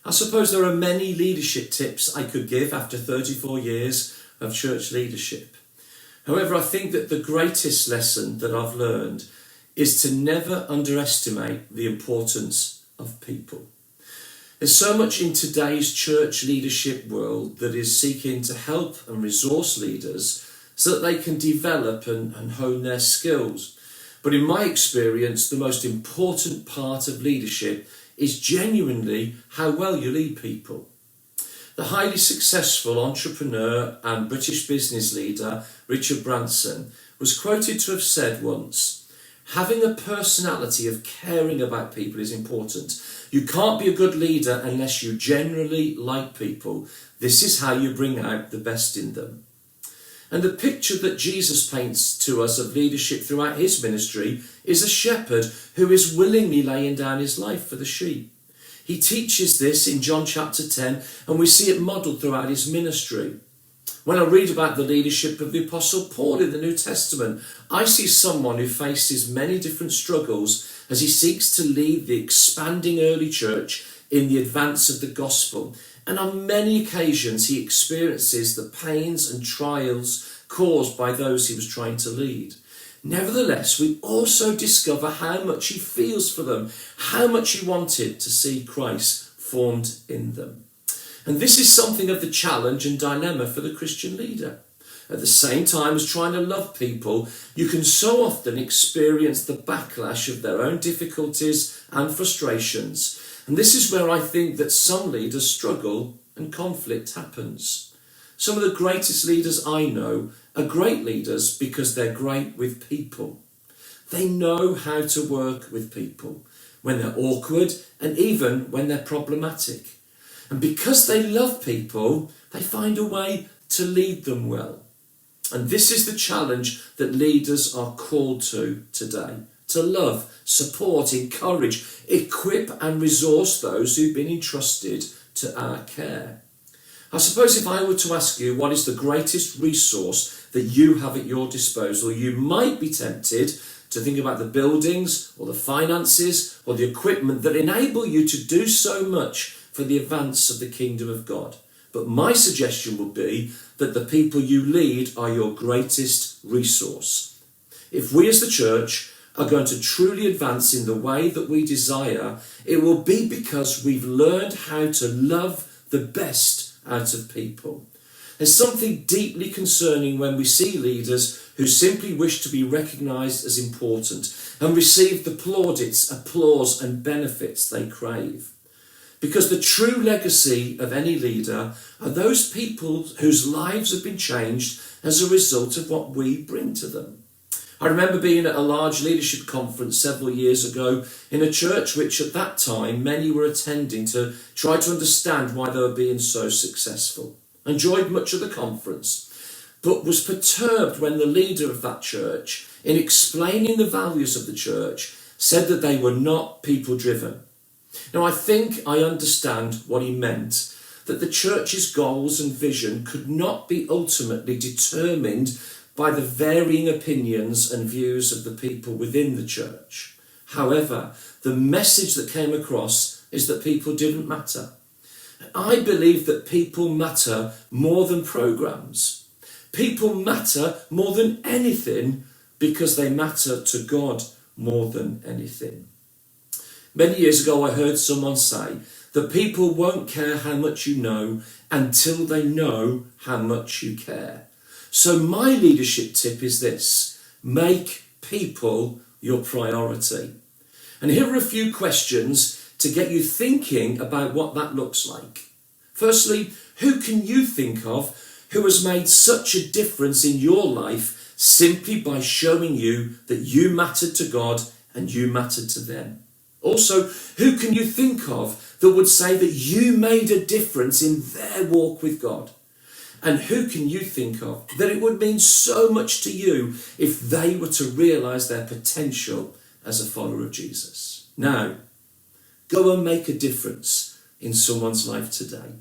I suppose there are many leadership tips I could give after 34 years of church leadership. However, I think that the greatest lesson that I've learned is to never underestimate the importance of people. There's so much in today's church leadership world that is seeking to help and resource leaders so that they can develop and hone their skills. But in my experience, the most important part of leadership is genuinely how well you lead people. The highly successful entrepreneur and British business leader Richard Branson was quoted to have said once, "Having a personality of caring about people is important. You can't be a good leader unless you generally like people. This is how you bring out the best in them." And the picture that Jesus paints to us of leadership throughout his ministry is a shepherd who is willingly laying down his life for the sheep. He teaches this in John chapter 10, and we see it modelled throughout his ministry. When I read about the leadership of the Apostle Paul in the New Testament, I see someone who faces many different struggles as he seeks to lead the expanding early church in the advance of the gospel. And on many occasions he experiences the pains and trials caused by those he was trying to lead. Nevertheless, we also discover how much he feels for them, how much he wanted to see Christ formed in them. And this is something of the challenge and dilemma for the Christian leader. At the same time as trying to love people, you can so often experience the backlash of their own difficulties and frustrations. And this is where I think that some leaders struggle and conflict happens. Some of the greatest leaders I know are great leaders because they're great with people. They know how to work with people when they're awkward and even when they're problematic. And because they love people, they find a way to lead them well. And this is the challenge that leaders are called to today. To love, support, encourage, equip and resource those who've been entrusted to our care. I suppose if I were to ask you what is the greatest resource that you have at your disposal, you might be tempted to think about the buildings or the finances or the equipment that enable you to do so much for the advance of the kingdom of God. But my suggestion would be that the people you lead are your greatest resource. If we as the church are going to truly advance in the way that we desire, it will be because we've learned how to love the best out of people. There's something deeply concerning when we see leaders who simply wish to be recognised as important and receive the plaudits, applause and benefits they crave. Because the true legacy of any leader are those people whose lives have been changed as a result of what we bring to them. I remember being at a large leadership conference several years ago in a church which at that time many were attending to try to understand why they were being so successful. I enjoyed much of the conference, but was perturbed when the leader of that church, in explaining the values of the church, said that they were not people-driven. Now, I think I understand what he meant, that the church's goals and vision could not be ultimately determined by the varying opinions and views of the people within the church. However, the message that came across is that people didn't matter. I believe that people matter more than programs. People matter more than anything because they matter to God more than anything. Many years ago, I heard someone say that people won't care how much you know until they know how much you care. So my leadership tip is this: make people your priority. And here are a few questions to get you thinking about what that looks like. Firstly, who can you think of who has made such a difference in your life simply by showing you that you mattered to God and you mattered to them? Also, who can you think of that would say that you made a difference in their walk with God? And who can you think of that it would mean so much to you if they were to realise their potential as a follower of Jesus? Now, go and make a difference in someone's life today.